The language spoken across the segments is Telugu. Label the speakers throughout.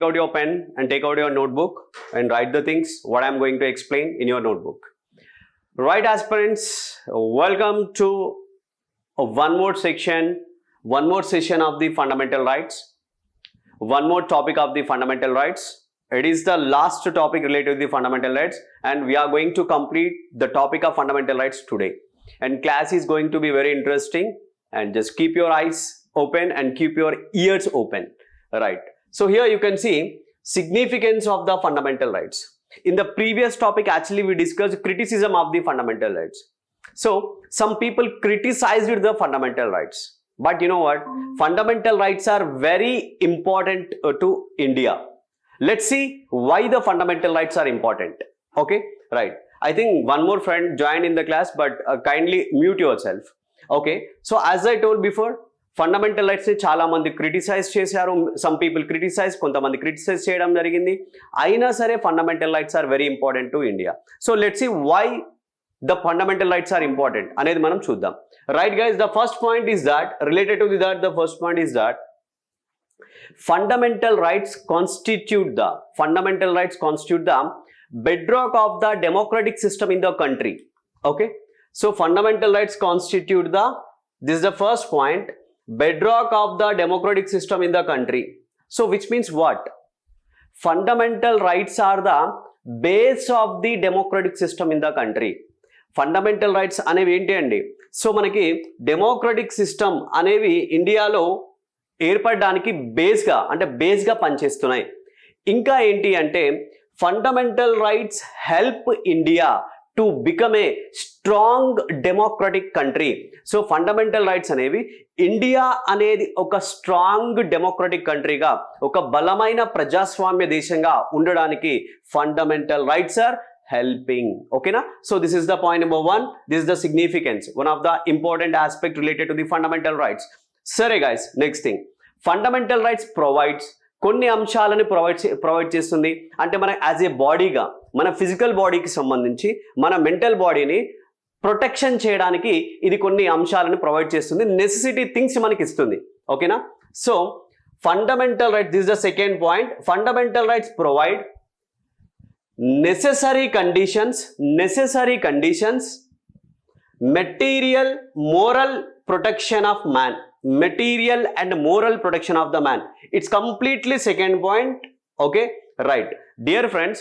Speaker 1: out your pen and take out your notebook and write the things what I'm going to explain in your notebook. Right, aspirants, welcome to one more session of the fundamental rights, one more topic of the fundamental rights. It is the last topic related to the fundamental rights, and we are going to complete the topic of fundamental rights today. And class is going to be very interesting, and just keep your eyes open and keep your ears open. Right. So here you can see significance of the fundamental rights. In the previous topic, actually we discussed criticism of the fundamental rights. So some people criticized the fundamental rights, but you know what? Fundamental rights are very important to India. Let's see why the fundamental rights are important. Okay, right. I think one more friend joined in the class, but kindly mute yourself. Okay, so as I told before, fundamental rights ni chala mandi criticize chesaru. Some people criticize, kontamandi criticize cheyadam jarigindi. Aina sare fundamental rights are very important to India. So let's see why the fundamental rights are important anedi manam chuddam. Right guys, the first point is that related to the first point is that fundamental rights constitute the bedrock of the democratic system in the country. Okay, so fundamental rights constitute this is the first point, bedrock of the democratic system in the country. So which means what? Fundamental rights are the base of the democratic system in the country. Fundamental rights అనేవి ఏంటి అండి? సో మనకి డెమోక్రటిక్ సిస్టమ్ అనేవి ఇండియాలో ఏర్పడడానికి బేస్గా పనిచేస్తున్నాయి. ఇంకా ఏంటి అంటే fundamental rights help India to become a strong democratic country. So fundamental rights అనేవి ఇండియా అనేది ఒక స్ట్రాంగ్ డెమోక్రటిక్ కంట్రీగా, ఒక బలమైన ప్రజాస్వామ్య దేశంగా ఉండడానికి fundamental rights are helping. Okay na? So this is the point number one. This is the significance, one of the important aspect related to the fundamental rights. Sare guys, next thing, fundamental rights provides కొన్ని అంశాలను ప్రొవైడ్ చేస్తుంది. అంటే మన యాజ్ ఏ బాడీగా, మన ఫిజికల్ బాడీకి సంబంధించి మన మెంటల్ బాడీని ప్రొటెక్షన్ చేయడానికి ఇది కొన్ని అంశాలను ప్రొవైడ్ చేస్తుంది. నెసెసిటీ థింగ్స్ మనకి ఇస్తుంది. ఓకేనా? So fundamental rights, this is the second point. Fundamental rights provide necessary conditions, material, moral protection of man, material and moral protection of the man. It's completely second point. Okay, right. Dear friends,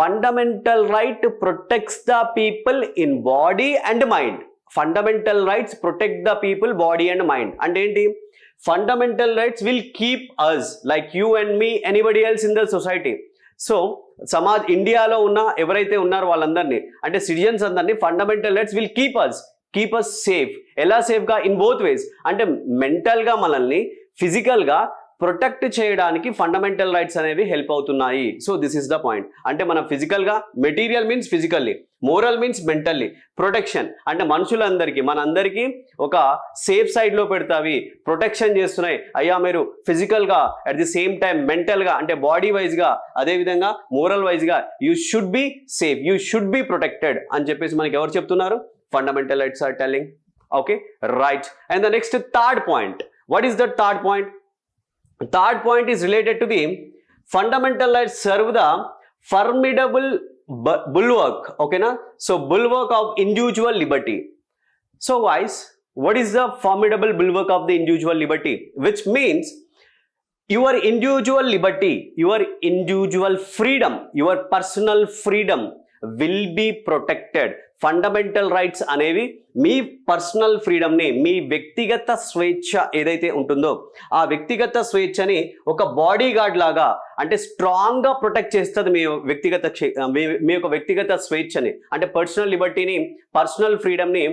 Speaker 1: fundamental right protects the people in body and mind. Fundamental rights protect the people body and mind. And enti fundamental rights will keep us, like you and me, anybody else in the society. So సమాజ్ ఇండియాలో ఉన్న ఎవరైతే ఉన్నారో వాళ్ళందరినీ, అంటే సిటిజన్స్ అందరినీ fundamental rights will keep us safe. ఎలా సేఫ్గా? In both ways. అంటే మెంటల్గా మనల్ని ఫిజికల్గా ప్రొటెక్ట్ చేయడానికి ఫండమెంటల్ రైట్స్ అనేవి హెల్ప్ అవుతున్నాయి. So this is the point. అంటే మనం ఫిజికల్గా, material means physically, moral means mentally, protection అంటే మనుషులందరికీ, మనందరికీ ఒక సేఫ్ సైడ్లో పెడతావి, ప్రొటెక్షన్ చేస్తున్నాయి. అయ్యా మీరు ఫిజికల్గా అట్ ది సేమ్ టైం మెంటల్గా అంటే బాడీ వైజ్గా, అదేవిధంగా మోరల్ వైజ్గా you should be safe, you should be protected అని చెప్పేసి మనకి ఎవరు చెప్తున్నారు? Fundamental rights are telling. Okay, right. And the next third point. What is the third point? Third point is related to the fundamental rights serve the formidable bulwark. Okay na? So bulwark of individual liberty. So guys, what is the formidable bulwark of the individual liberty? Which means your individual liberty, your individual freedom, your personal freedom will be protected. Fundamental rights అనేవి మీ పర్సనల్ ఫ్రీడమ్ని, మీ వ్యక్తిగత స్వేచ్ఛ ఏదైతే ఉంటుందో ఆ వ్యక్తిగత స్వేచ్ఛని ఒక బాడీ గార్డ్ లాగా అంటే స్ట్రాంగ్గా ప్రొటెక్ట్ చేస్తుంది. మీ యొక్క వ్యక్తిగత స్వేచ్ఛని అంటే పర్సనల్ లిబర్టీని, పర్సనల్ ఫ్రీడమ్ని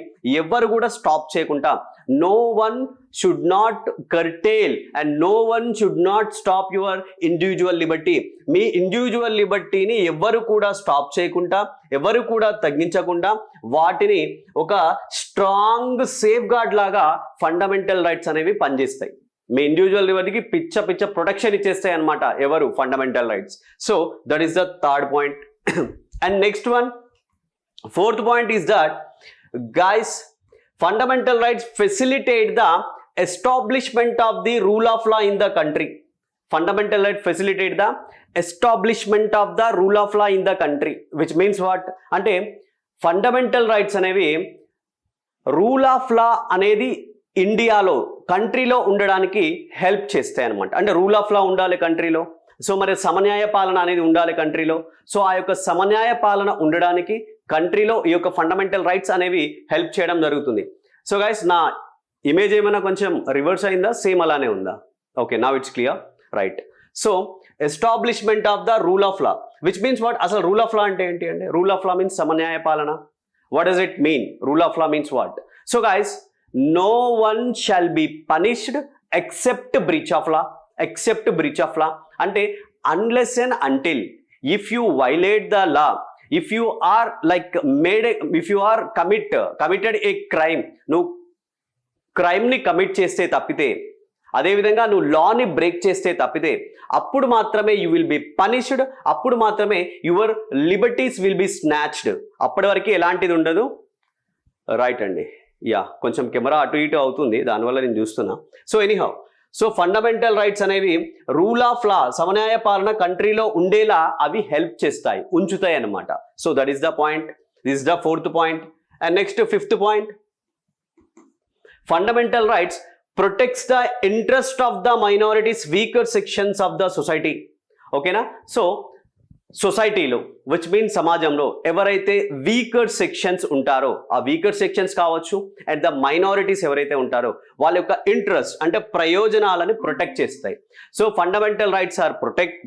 Speaker 1: ఎవరు కూడా స్టాప్ చేయకుండా, no one should not curtail and no one should not stop your individual liberty. మీ ఇండివిజువల్ లిబర్టీని ఎవరు కూడా స్టాప్ చేయకుండా, ఎవరు కూడా తగ్గించకుండా వాటిని ఒక స్ట్రాంగ్ సేఫ్ గార్డ్ లాగా ఫండమెంటల్ రైట్స్ అనేవి పనిచేస్తాయి. మీ ఇండివిజువల్ లిబర్టీకి పిచ్చ ప్రొటెక్షన్ ఇచ్చేస్తాయి అన్నమాట ఎవరు? Fundamental rights. So that is the third point. And next one, fourth point is that guys, fundamental rights facilitate the establishment of the rule of law in the country. Fundamental right facilitate the establishment of the rule of law in the country, which means what అంటే ఫండమెంటల్ రైట్స్ అనేవి రూల్ ఆఫ్ లా అనేది ఇండియాలో కంట్రీలో ఉండడానికి హెల్ప్ చేస్తాయి అనమాట. అంటే రూల్ ఆఫ్ లా ఉండాలి కంట్రీలో, సో మరి సమన్యాయ పాలన అనేది ఉండాలి కంట్రీలో. సో ఆ యొక్క సమన్యాయ పాలన ఉండడానికి కంట్రీలో ఈ యొక్క ఫండమెంటల్ రైట్స్ అనేవి హెల్ప్ చేయడం జరుగుతుంది. సో గైస్, నా ఇమేజ్ ఏమైనా కొంచెం రివర్స్ అయిందా, సేమ్ అలానే ఉందా? Okay, now it's clear, right. So establishment of the rule of law, which means what? అసలు రూల్ ఆఫ్ లా అంటే ఏంటి అంటే, రూల్ ఆఫ్ లా మీన్స్ సమన్యాయ పాలన. What does it mean? Rule of law means what? So guys, no one shall be punished except breach of law, except breach of law అంటే unless and until if you violate the law, if you are like if you are committed a crime, నువ్వు క్రైమ్ ని కమిట్ చేస్తే తప్పితే, అదేవిధంగా నువ్వు లాని బ్రేక్ చేస్తే తప్పితే, అప్పుడు మాత్రమే యూ విల్ బి పనిష్డ్, అప్పుడు మాత్రమే your liberties will be snatched. అప్పటి వరకు ఎలాంటిది ఉండదు. రైట్ అండి, యా కొంచెం కెమెరా అటు ఇటు అవుతుంది, దానివల్ల నేను చూస్తున్నా. So anyhow, so fundamental rights అనేవి రూల్ ఆఫ్ లా, సమన్యాయ పాలన కంట్రీలో ఉండేలా అవి హెల్ప్ చేస్తాయి, ఉంచుతాయి అన్నమాట. So that is the point. This is the fourth point. And next fifth point, fundamental rights protects the interest of the minorities, weaker sections of the society. ఓకేనా? సో సొసైటీలో, విచ్ మీన్ సమాజంలో ఎవరైతే వీకర్ సెక్షన్స్ ఉంటారో, ఆ వీకర్ సెక్షన్స్ కావచ్చు అండ్ ద మైనారిటీస్ ఎవరైతే ఉంటారో వాళ్ళ యొక్క ఇంట్రెస్ట్ అంటే ప్రయోజనాలను ప్రొటెక్ట్ చేస్తాయి. So fundamental rights are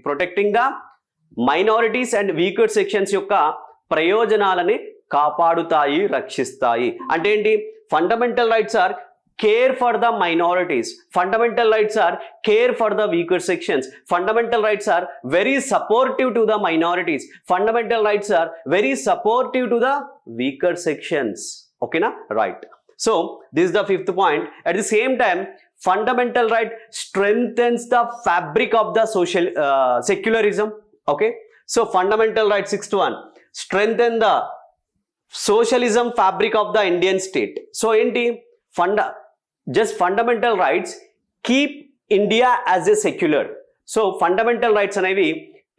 Speaker 1: protecting the minorities and weaker sections యొక్క ప్రయోజనాలని కాపాడుతాయి, రక్షిస్తాయి. అంటే ఏంటి? Fundamental rights are care for the minorities, fundamental rights are care for the weaker sections, fundamental rights are very supportive to the minorities, fundamental rights are very supportive to the weaker sections. Okay na? Right. So this is the fifth point. At the same time, fundamental right strengthens the fabric of the social secularism. Okay, so fundamental right, sixth one, strengthen the socialism fabric of the Indian state. So enti just fundamental rights keep India as a secular. So fundamental rights అనేవి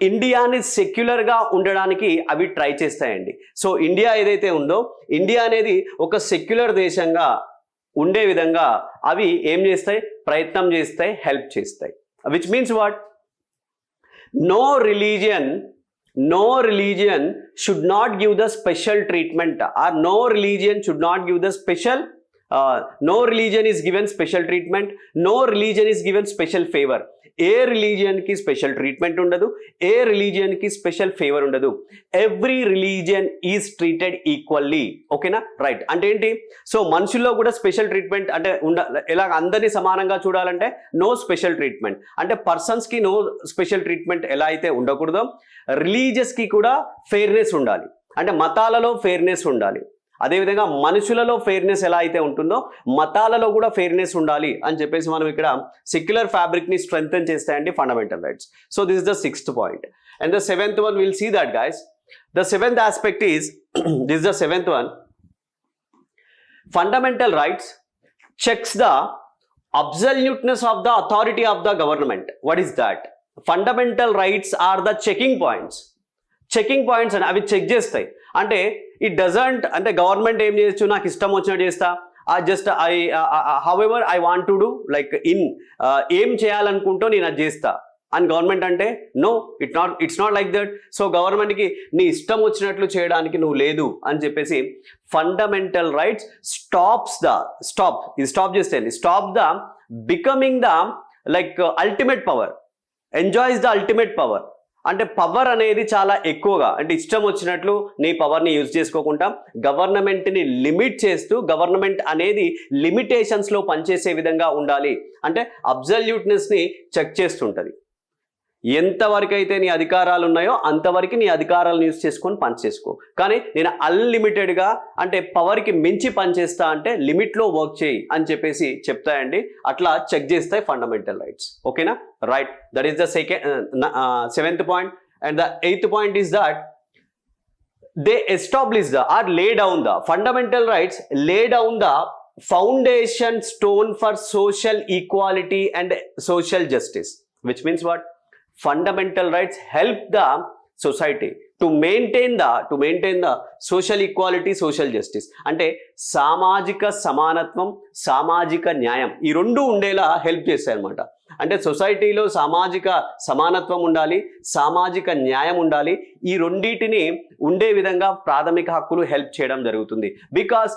Speaker 1: ఇండియాని సెక్యులర్గా ఉండడానికి అవి ట్రై చేస్తాయండి. సో ఇండియా ఏదైతే ఉందో, ఇండియా అనేది ఒక సెక్యులర్ దేశంగా ఉండే విధంగా అవి ఏం చేస్తాయి? ప్రయత్నం చేస్తాయి, హెల్ప్ చేస్తాయి. Which means what? No religion should not give the special treatment, or no religion should not give the special no religion is given special treatment, no religion is given special favor. ఏ రిలీజియన్కి స్పెషల్ ట్రీట్మెంట్ ఉండదు, ఏ రిలీజియన్కి స్పెషల్ ఫేవర్ ఉండదు. Every religion is treated equally. ఓకేనా? రైట్. అంటే ఏంటి? సో మనుషుల్లో కూడా స్పెషల్ ట్రీట్మెంట్ అంటే ఎలా అందరినీ సమానంగా చూడాలంటే నో స్పెషల్ ట్రీట్మెంట్. అంటే పర్సన్స్కి నో స్పెషల్ ట్రీట్మెంట్ ఎలా అయితే ఉండకూడదో, రిలీజియస్కి కూడా ఫెయిర్నెస్ ఉండాలి. అంటే మతాలలో ఫెయిర్నెస్ ఉండాలి. అదేవిధంగా మనుషులలో ఫెయిర్నెస్ ఎలా అయితే ఉంటుందో మతాలలో కూడా ఫెయిర్నెస్ ఉండాలి అని చెప్పేసి మనం ఇక్కడ సెక్యులర్ ఫ్యాబ్రిక్ని స్ట్రెంగ్థెన్ చేస్తాయండి fundamental rights. So this is the sixth point. And the seventh one, will see that guys. The seventh aspect is, this is the seventh one, fundamental rights checks the absoluteness of the authority of the government. What is that? Fundamental rights are the checking points. Checking points అని అవి చెక్ చేస్తాయి. అంటే ఇట్ డజంట్, అంటే గవర్నమెంట్ ఏం చేయొచ్చు, నాకు ఇష్టం వచ్చినట్టు చేస్తా, just however I want to do, like ఏం చేయాలనుకుంటూ నేను అది చేస్తా అని గవర్నమెంట్ అంటే no, it's not like that. So గవర్నమెంట్కి నీ ఇష్టం వచ్చినట్లు చేయడానికి నువ్వు లేదు అని చెప్పేసి ఫండమెంటల్ రైట్స్ స్టాప్ చేస్తాయండి. Stop the becoming the like ultimate power, enjoys the ultimate power. అంటే పవర్ అనేది చాలా ఎక్కువగా, అంటే ఇష్టం వచ్చినట్లు నీ పవర్ని యూజ్ చేసుకోకుండా గవర్నమెంట్ని లిమిట్ చేస్తూ, గవర్నమెంట్ అనేది లిమిటేషన్స్లో పనిచేసే విధంగా ఉండాలి. అంటే అబ్సల్యూట్నెస్ని చెక్ చేస్తుంటుంది. ఎంతవరకు అయితే నీ అధికారాలు ఉన్నాయో అంతవరకు నీ అధికారాలను యూజ్ చేసుకొని పనిచేసుకో. కానీ నేను అన్లిమిటెడ్గా, అంటే పవర్కి మించి పనిచేస్తా అంటే లిమిట్లో వర్క్ చేయి అని చెప్పేసి చెప్తాయండి. అట్లా చెక్ చేస్తాయి ఫండమెంటల్ రైట్స్. ఓకేనా? Right. That is the seventh point. And the eighth point is that they establish the or lay down the fundamental rights lay down the foundation stone for social equality and social justice. which means what? Fundamental rights help the society to maintain the social equality, social justice. అంటే సామాజిక సమానత్వం, సామాజిక న్యాయం ఈ రెండు ఉండేలా హెల్ప్ చేస్తాయి అన్నమాట. అంటే సొసైటీలో సామాజిక సమానత్వం ఉండాలి, సామాజిక న్యాయం ఉండాలి. ఈ రెండింటిని ఉండే విధంగా ప్రాథమిక హక్కులు హెల్ప్ చేయడం జరుగుతుంది. Because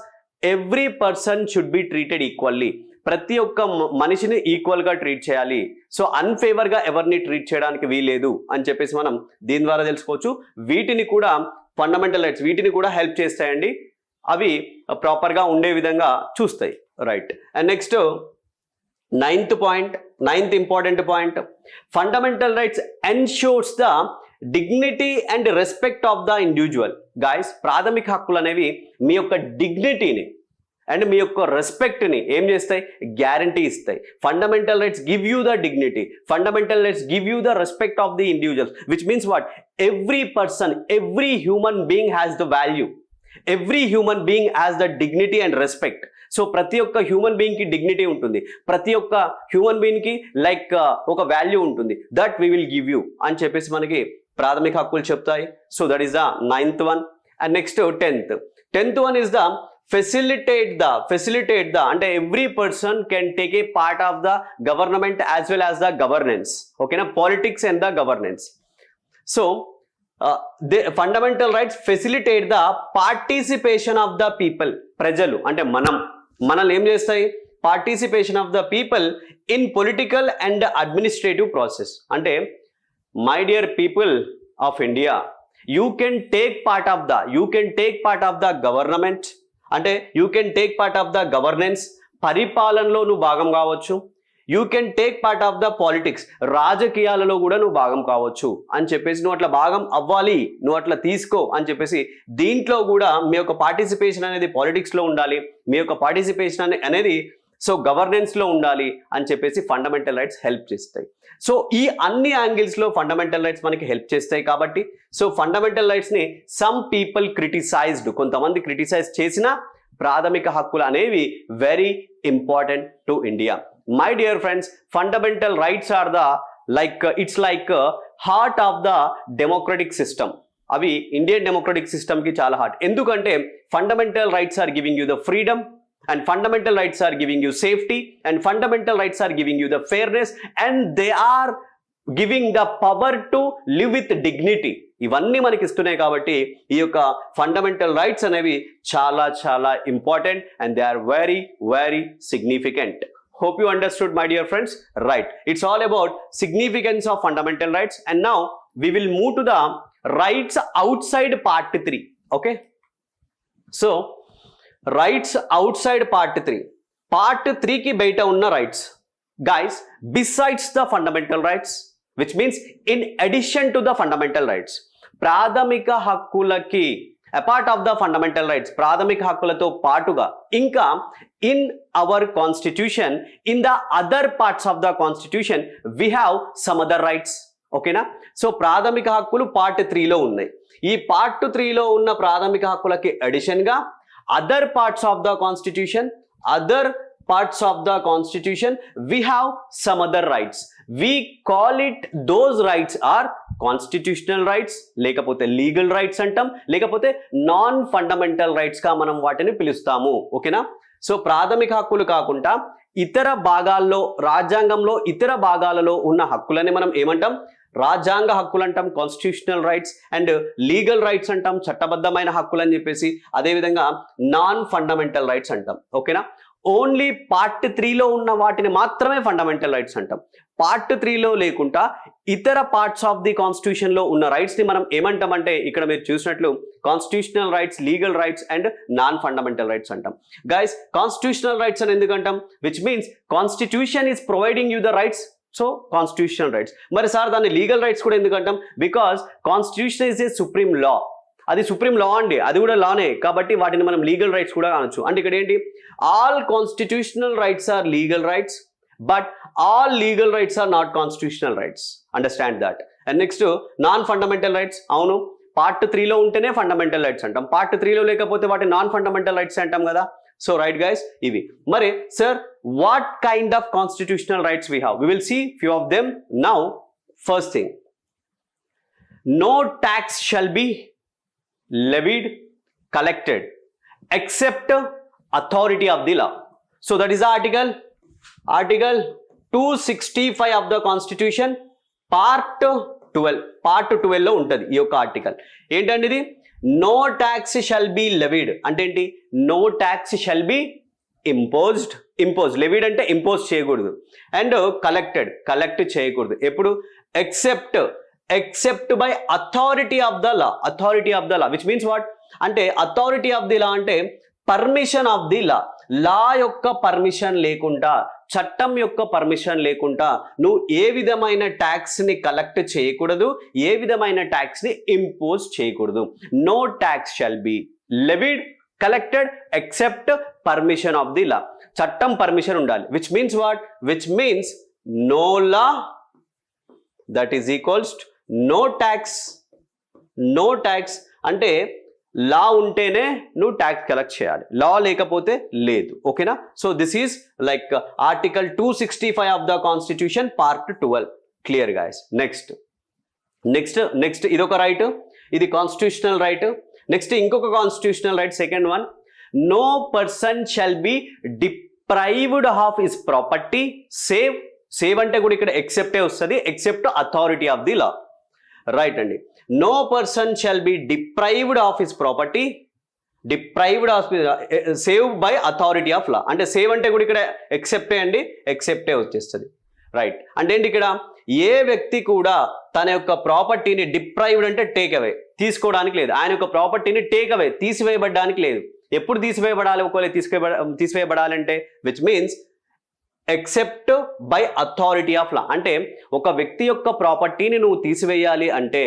Speaker 1: every person should be treated equally. ప్రతి ఒక్క మనిషిని ఈక్వల్గా ట్రీట్ చేయాలి. సో అన్ఫేవర్గా ఎవరిని ట్రీట్ చేయడానికి వీలేదు అని చెప్పేసి మనం దీని ద్వారా తెలుసుకోవచ్చు. వీటిని కూడా ఫండమెంటల్ రైట్స్ వీటిని కూడా హెల్ప్ చేస్తాయండి. అవి ప్రాపర్గా ఉండే విధంగా చూస్తాయి. Right. And next ninth important point, fundamental rights ensures the dignity and respect of the individual. Guys, ప్రాథమిక హక్కులు అనేవి మీ యొక్క డిగ్నిటీని అండ్ మీ యొక్క రెస్పెక్ట్ని ఏం చేస్తాయి? గ్యారంటీ ఇస్తాయి. Fundamental rights give you the dignity, fundamental rights give you the respect of the individuals, which means what? Every person, every human being has the value, every human being has the dignity and respect. So ప్రతి ఒక్క హ్యూమన్ బీయింగ్కి డిగ్నిటీ ఉంటుంది, ప్రతి ఒక్క హ్యూమన్ బీయింగ్కి లైక్ ఒక వాల్యూ ఉంటుంది. That we will give you అని చెప్పేసి మనకి ప్రాథమిక హక్కులు చెప్తాయి. So that is the 9th one. And next 10th one is the facilitate the అంటే every person can take a part of the government as well as the governance. ఓకేనా? Politics and the governance. So fundamental rights facilitate the participation of the people. ప్రజలు అంటే మనల్ని ఏం చేస్తాయి? Participation of the people in political and administrative process. అంటే my dear people of India, you can take part of the government, అంటే you can take part of the governance. పరిపాలనలో నువ్వు భాగం కావచ్చు. You can take part of the politics, రాజకీయాలలో కూడా నువ్వు భాగం కావచ్చు అని చెప్పేసి, నువ్వు అట్లా భాగం అవ్వాలి, నువ్వు అట్లా తీసుకో అని చెప్పేసి, దీంట్లో కూడా మీ యొక్క పార్టిసిపేషన్ అనేది పాలిటిక్స్లో ఉండాలి, మీ యొక్క పార్టిసిపేషన్ అనేది సో గవర్నెన్స్లో ఉండాలి అని చెప్పేసి ఫండమెంటల్ రైట్స్ హెల్ప్ చేస్తాయి. సో ఈ అన్ని యాంగిల్స్లో ఫండమెంటల్ రైట్స్ మనకి హెల్ప్ చేస్తాయి. కాబట్టి సో ఫండమెంటల్ రైట్స్ని సమ్ పీపుల్ క్రిటిసైజ్డ్, కొంతమంది క్రిటిసైజ్ చేసిన ప్రాథమిక హక్కులు అనేవి very important to India. My dear friends, fundamental rights are the it's like heart of the democratic system. అవి ఇండియన్ డెమోక్రటిక్ సిస్టమ్కి చాలా హార్ట్. ఎందుకంటే fundamental rights are giving you the freedom, and fundamental rights are giving you safety, and fundamental rights are giving you the fairness, and they are giving the power to live with dignity. ఇవన్నీ మనకి ఇస్తున్నాయి. కాబట్టి ఈ యొక్క ఫండమెంటల్ రైట్స్ అనేవి చాలా చాలా important and they are very very significant. Hope you understood, my dear friends. Right, it's all about significance of fundamental rights. And now we will move to the rights outside part 3. Okay, so rights outside part 3. Part 3కి బయట ఉన్న rights guys, besides the fundamental rights, which means in addition to the fundamental rights. ప్రాథమిక హక్కులకి apart of the fundamental rights, ప్రాథమిక హక్కులతో పాటుగా ఇంకా in our constitution, in the other parts of the constitution we have some other rights. ఓకేనా? సో ప్రాథమిక హక్కులు పార్ట్ 3లో ఉన్నాయి. ఈ పార్ట్ 3లో ఉన్న ప్రాథమిక హక్కులకి అడిషన్గా other parts of the constitution, we have some other rights. We call it, those rights are constitutional rights, లేకపోతే legal rights అంటాం, లేకపోతే నాన్ ఫండమెంటల్ రైట్స్ గా మనం వాటిని పిలుస్తాము. ఓకేనా? సో ప్రాథమిక హక్కులు కాకుండా ఇతర భాగాల్లో, రాజ్యాంగంలో ఇతర భాగాలలో ఉన్న హక్కులని మనం ఏమంటాం? రాజ్యాంగ హక్కులు అంటాం, constitutional rights. And legal rights అంటాం, చట్టబద్ధమైన హక్కులు అని చెప్పేసి. అదేవిధంగా నాన్ ఫండమెంటల్ రైట్స్ అంటాం. ఓకేనా? ఓన్లీ పార్ట్ 3లో ఉన్న వాటిని మాత్రమే ఫండమెంటల్ రైట్స్ అంటాం. పార్ట్ 3లో లేకుండా ఇతర పార్ట్స్ ఆఫ్ ది కాన్స్టిట్యూషన్లో ఉన్న రైట్స్ని మనం ఏమంటామంటే, ఇక్కడ మీరు చూసినట్లు constitutional rights, legal rights and non fundamental rights అంటాం. గైస్, కాన్స్టిట్యూషనల్ రైట్స్ అని ఎందుకంటాం? Which means constitution is providing you the rights. So constitutional rights. మరి సార్ దాన్ని లీగల్ రైట్స్ కూడా ఎందుకంటాం? Because constitution is a supreme law. అది సుప్రీం లా అండి, అది కూడా లానే. కాబట్టి వాటిని మనం లీగల్ రైట్స్ కూడా అనొచ్చు. అంటే ఇక్కడ ఏంటి? All constitutional rights are legal rights, but all legal rights are not constitutional rights. Understand that. And next non fundamental rights. అవును, పార్ట్ 3లో ఉంటేనే ఫండమెంటల్ రైట్స్ అంటాం, పార్ట్ 3లో లేకపోతే వాటి నాన్ ఫండమెంటల్ రైట్స్ అంటాం కదా. So right guys, ivi mari sir what kind of constitutional rights we have, we will see few of them now. First thing, no tax shall be levied, collected except authority of the law. So that is the article 265 of the constitution, part 12 లో ఉంటది ఈ యొక్క ఆర్టికల్. ఏంటండి ఇది? No tax shall be levied అంటే ఏంటి? No tax shall be imposed levied అంటే ఇంపోజ్ చేయకూడదు, అండ్ కలెక్ట్ చేయకూడదు. ఎప్పుడు? Except by authority of the law, which means what అంటే అథారిటీ ఆఫ్ ది లా అంటే పర్మిషన్ ఆఫ్ ది లా యొక్క పర్మిషన్ లేకుండా, చట్టం యొక్క పర్మిషన్ లేకుండా నువ్వు ఏ విధమైన ట్యాక్స్ ని కలెక్ట్ చేయకూడదు, ఏ విధమైన ట్యాక్స్ ని ఇంపోజ్ చేయకూడదు. No tax shall be levied, collected except permission of the law. చట్టం పర్మిషన్ ఉండాలి. Which means what? Which means no law that is equals no tax అంటే లా ఉంటేనే నువ్వు ట్యాక్స్ కలెక్ట్ చేయాలి, లా లేకపోతే లేదు. ఓకేనా? So this is like article 265 of the constitution, part 12. Clear guys? Next ఇదొక రైట్, ఇది కాన్స్టిట్యూషనల్ రైట్. నెక్స్ట్ ఇంకొక constitutional right, second one, no person shall be deprived of his property save అంటే కూడా ఇక్కడ ఎక్సెప్టే వస్తుంది, except authority of the law. Right అండి. No person shall be deprived of his property, save by authority of law అంటే సేవ్ అంటే కూడా ఇక్కడ ఎక్సెప్టే వచ్చేస్తుంది. రైట్ అంటే ఏంటి? ఇక్కడ ఏ వ్యక్తి కూడా తన యొక్క ప్రాపర్టీని డిప్రైవ్డ్ అంటే టేక్ అవే, తీసుకోవడానికి లేదు. ఆయన యొక్క ప్రాపర్టీని టేక్ అవే, తీసివేయబడడానికి లేదు. ఎప్పుడు తీసివేయబడాలి? ఒకవేళ తీసివేయబడాలంటే which means except by authority of law అంటే ఒక వ్యక్తి యొక్క ప్రాపర్టీని నువ్వు తీసివేయాలి అంటే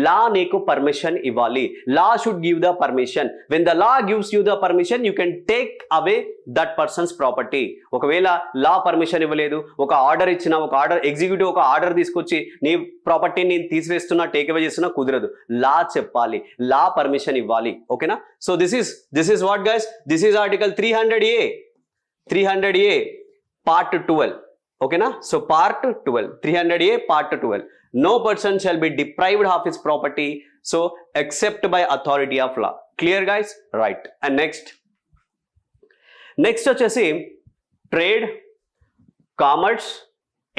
Speaker 1: లా నీకు పర్మిషన్ ఇవ్వాలి. లా should give the permission. When the law gives you the permission you can take away that persons property. ఒకవేళ లా పర్మిషన్ ఇవ్వలేదు, ఒక ఆర్డర్ ఇచ్చిన, ఎగ్జిక్యూటివ్ ఒక ఆర్డర్ తీసుకొచ్చి నీ ప్రాపర్టీని నేను తీసివేస్తున్నా, టేక్ అవే చేస్తున్నా, కుదరదు. లా చెప్పాలి, లా పర్మిషన్ ఇవ్వాలి. ఓకేనా? So this is what guys? This is article 300A part 12. Okay na? So part 12, 300A part 12. No person shall be deprived of his property, so except by authority of law. Clear guys? Right. And next వచ్చేసి trade, commerce,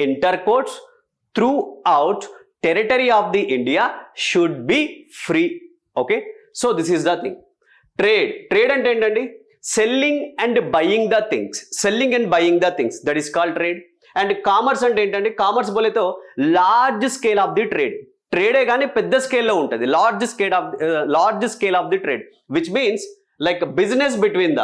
Speaker 1: intercourse throughout territory of the India should be free. Okay? So this is the thing. Trade అంటే ఏంటండి? Selling and buying the things, that is called trade. And commerce అంటే ఏంటంటే, కామర్స్ బోలేతో లార్జ్ స్కేల్ ఆఫ్ ది ట్రేడే కానీ పెద్ద స్కేల్లో ఉంటుంది. Large scale of the trade which means like business between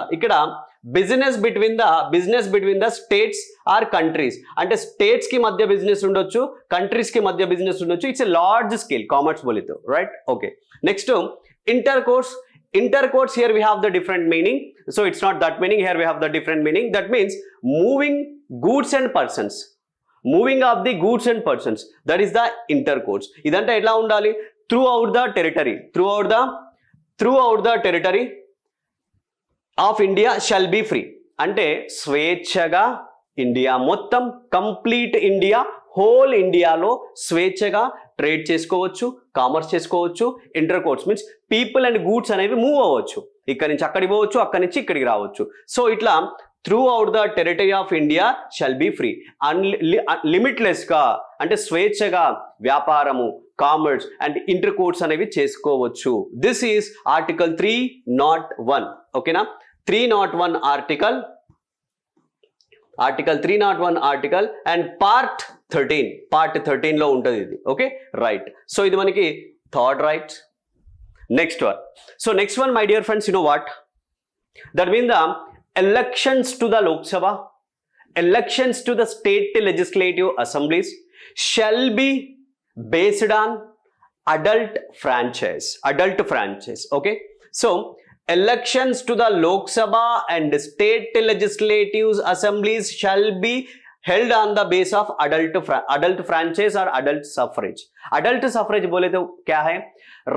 Speaker 1: the states or countries. అంటే స్టేట్స్ కి మధ్య బిజినెస్ ఉండొచ్చు, కంట్రీస్ కి మధ్య బిజినెస్ ఉండొచ్చు. It's a large scale commerce బోలేతో. Right? Okay. Next intercourse, here we have the different meaning, so it's not that meaning, here we have the different meaning. That means moving goods and persons, moving of the goods and persons, that is the intercourse. idante etla undali? throughout the territory of India shall be free అంటే స్వేచ్ఛగా ఇండియా మొత్తం, కంప్లీట్ ఇండియా, హోల్ ఇండియాలో స్వేచ్ఛగా ట్రేడ్ చేసుకోవచ్చు, కామర్స్ చేసుకోవచ్చు. Intercourse means people and goods అనేవి మూవ్ అవ్వచ్చు, ఇక్కడి నుంచి అక్కడికి పోవచ్చు, అక్కడి నుంచి ఇక్కడికి రావచ్చు. సో ఇట్లా through out the territory of India shall be free, limitless గా అంటే స్వేచ్ఛగా వ్యాపారము, కామర్స్ అండ్ ఇంటర్కోర్స్ అనేవి చేసుకోవచ్చు. This is article 301. ఓకేనా? 301 ఆర్టికల్ ఆర్టికల్ అండ్ పార్ట్ 13 లో ఉంటుంది ఇది. ఓకే? రైట్. సో ఇది మనకి third right. Next one my dear friends, you know what that mean the elections to the Lok Sabha, elections to the state legislative assemblies shall be based on adult franchise. Okay? So elections to the Lok Sabha and state legislative assemblies shall be held on the base of adult franchise or adult suffrage. Adult suffrage बोले तो क्या है?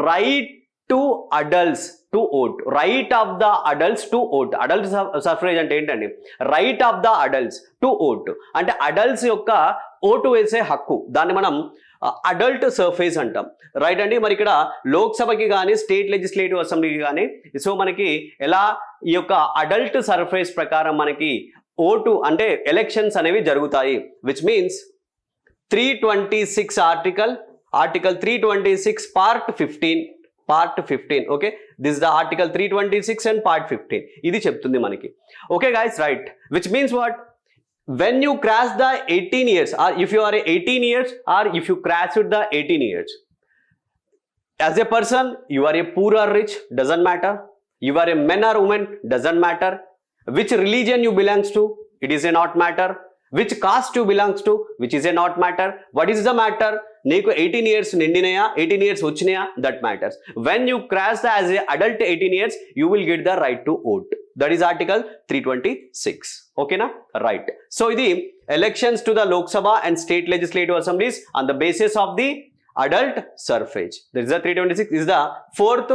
Speaker 1: Right to adults to vote, right of the adults to vote. Adult suffrage అంటే ఏంటండి? Right of the adults to vote అంటే అడల్ట్స్ యొక్క ఓటు వేసే హక్కు, దాన్ని మనం అడల్ట్ సర్ఫేస్ అంటాం, రైట్ అండి. మరి ఇక్కడ లోక్సభకి కానీ స్టేట్ లెజిస్లేటివ్ అసెంబ్లీకి కానీ సో మనకి ఎలా ఈ యొక్క అడల్ట్ సర్ఫేస్ ప్రకారం మనకి ఓటు అంటే ఎలక్షన్స్ అనేవి జరుగుతాయి, which means 326 article 326 part 15 okay, this the article 326 and part 15 ఇది చెప్తుంది మనకి. Okay guys, right, which means what? When you cross the 18 years, or if you are 18 years, or if you crossed the 18 years, as a person, you are a poor or rich, doesn't matter. You are a man or woman, doesn't matter. Which religion you belongs to, it is a not matter. Which caste you belongs to, which is a not matter. What is the matter? నీకు 18 years నిండినయా, 18 years వచ్చినాయా, that matters. When you cross as a adult 18 years, you will get the right to vote. That is article 326. Okay na? Right. So ఇది elections to the Lok Sabha and state legislative assemblies on the basis of the adult suffrage. That is the 326 is the fourth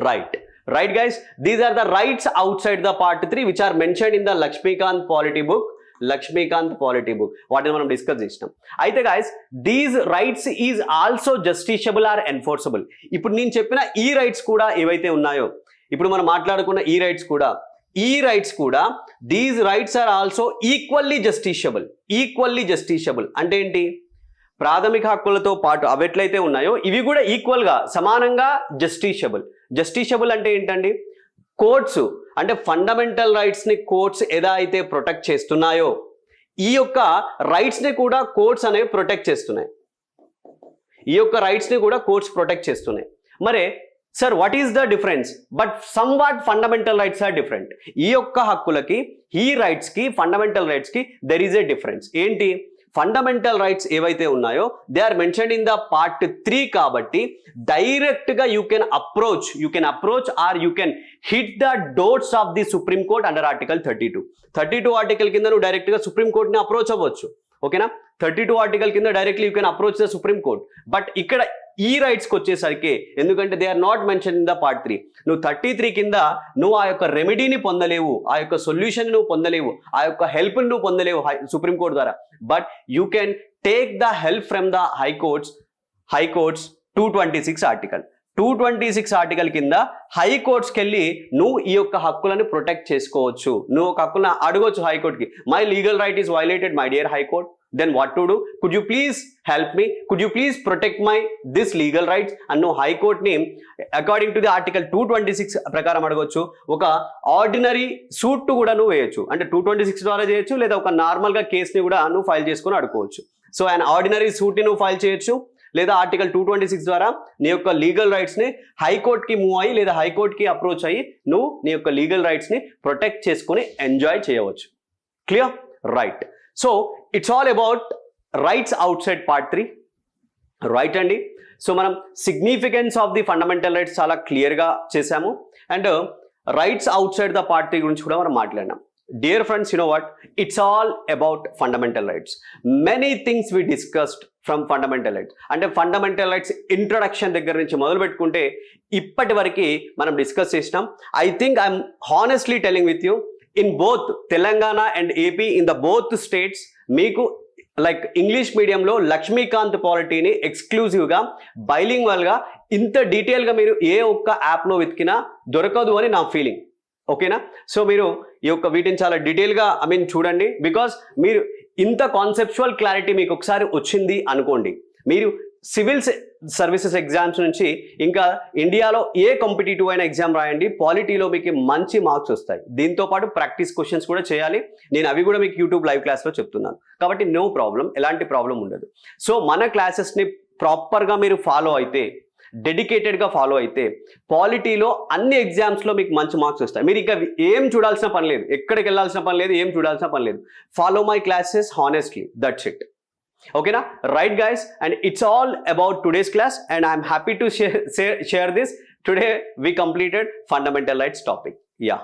Speaker 1: right. Right guys, these are the rights outside the part 3 which are mentioned in the Lakshmikant polity book. వాటిని మనం డిస్కస్ చేసినాం. అయితే guys, these rights is also justiciable or enforceable. ఇప్పుడు నేను చెప్పిన ఈ రైట్స్ కూడా ఏవైతే ఉన్నాయో, ఇప్పుడు మనం మాట్లాడుకున్న ఈ రైట్స్ కూడా these rights are also equally justiciable. అంటే ఏంటి? ప్రాథమిక హక్కులతో పాటు అవి ఎట్లయితే ఉన్నాయో ఇవి కూడా ఈక్వల్గా సమానంగా జస్టిషియబుల్ అంటే ఏంటండి? కోర్ట్స్ అంటే ఫండమెంటల్ రైట్స్ని కోర్ట్స్ ఎలా అయితే ప్రొటెక్ట్ చేస్తున్నాయో ఈ యొక్క రైట్స్ని కూడా కోర్ట్స్ అనేవి ప్రొటెక్ట్ చేస్తున్నాయి. మరి sir, what is the difference? But somewhat fundamental rights are different. ఈ యొక్క హక్కులకి, ఈ రైట్స్కి, ఫండమెంటల్ రైట్స్కి దెర్ ఈజ్ ఏ డిఫరెన్స్. ఏంటి? ఫండమెంటల్ రైట్స్ ఏవైతే ఉన్నాయో they are mentioned in the part 3 కాబట్టి డైరెక్ట్గా you can approach or you can hit the doors of the supreme court under article 32 article కింద నువ్వు డైరెక్ట్గా సుప్రీం కోర్ట్ని అప్రోచ్ అవ్వచ్చు. ఓకేనా? 32 ఆర్టికల్ కింద directly you can approach the supreme court. But ఇక్కడ ఈ రైట్స్కి వచ్చేసరికి, ఎందుకంటే they are not mention in the part 3, నువ్వు 33 కింద నువ్వు ఆ యొక్క రెమెడీని పొందలేవు, ఆ యొక్క సొల్యూషన్ నువ్వు పొందలేవు, ఆ యొక్క హెల్ప్ నువ్వు పొందలేవు సుప్రీంకోర్టు ద్వారా. But you can take the help from the high courts 226 article కింద హైకోర్ట్స్కి వెళ్ళి నువ్వు ఈ యొక్క హక్కులను ప్రొటెక్ట్ చేసుకోవచ్చు. నువ్వు ఒక హక్కులను అడగొచ్చు హైకోర్టుకి, my legal right is violated my dear high court, then what to do? Could you please help me? Could you please protect my this legal rights? And no, high court name according to the article 226 ప్రకారం అడగొచ్చు. ఒక ఆర్డినరీ సూట్ కూడా నువ్వు వేయొచ్చు, అంటే 226 ద్వారా చేయొచ్చు, లేదా ఒక నార్మల్గా కేసుని కూడా నువ్వు ఫైల్ చేసుకుని అడుకోవచ్చు. సో అండ్ ఆర్డినరీ సూట్ని నువ్వు ఫైల్ చేయొచ్చు, లేదా ఆర్టికల్ 226 ద్వారా నీ యొక్క లీగల్ రైట్స్ని హైకోర్టుకి మూవ్ అయ్యి లేదా హైకోర్టుకి అప్రోచ్ అయ్యి నువ్వు నీ యొక్క లీగల్ రైట్స్ని ప్రొటెక్ట్ చేసుకుని ఎంజాయ్ చేయవచ్చు. Clear? Right. So it's all about rights out side part 3, right అండి. సో మనం significance of the fundamental rights చాలా క్లియర్గా చేసాము, and rights out side the part 3 గురించి కూడా మనం మాట్లాడినాం. Dear friends, you know what? It's all about fundamental rights. Many things we discussed from fundamental rights. అంటే ఫండమెంటల్ రైట్స్ ఇంట్రడక్షన్ దగ్గర నుంచి మొదలు పెట్టుకుంటే ఇప్పటి వరకు మనం డిస్కస్ చేసినాం. I think I'm honestly telling with you, in both Telangana and AP, in the both states మీకు లైక్ ఇంగ్లీష్ మీడియంలో లక్ష్మీకాంత్ పాలిటీని ఎక్స్క్లూజివ్గా బైలింగ్వల్గా ఇంత డీటెయిల్గా మీరు ఏ ఒక్క యాప్లో వెతికినా దొరకదు అని నా ఫీలింగ్. ఓకేనా? సో మీరు ఈ యొక్క వీటిని చాలా డీటెయిల్గా చూడండి, బికాస్ మీరు ఇంత కాన్సెప్చువల్ క్లారిటీ మీకు ఒకసారి వచ్చింది అనుకోండి, మీరు సివిల్ సర్వీసెస్ ఎగ్జామ్స్ నుంచి ఇంకా ఇండియాలో ఏ కాంపిటేటివ్ అయిన ఎగ్జామ్ రాయండి, పాలిటీలో మీకు మంచి మార్క్స్ వస్తాయి. దీంతో పాటు ప్రాక్టీస్ క్వశ్చన్స్ కూడా చేయాలి. నేను అవి కూడా మీకు యూట్యూబ్ లైవ్ క్లాస్లో చెప్తున్నాను, కాబట్టి నో ప్రాబ్లం, ఎలాంటి ప్రాబ్లం ఉండదు. సో మన క్లాసెస్ని ప్రాపర్గా మీరు ఫాలో అయితే, డెడికేటెడ్గా ఫాలో అయితే పాలిటీలో అన్ని ఎగ్జామ్స్లో మీకు మంచి మార్క్స్ వస్తాయి. మీరు ఇంకా ఏం చూడాల్సిన పని లేదు, ఎక్కడికి వెళ్ళాల్సిన పని లేదు, ఏం చూడాల్సిన పని లేదు. Follow my classes honestly, that's it. ఓకేనా? Right guys, and it's all about today's class, and I'm happy to share this. Today we completed fundamental rights topic. Yeah.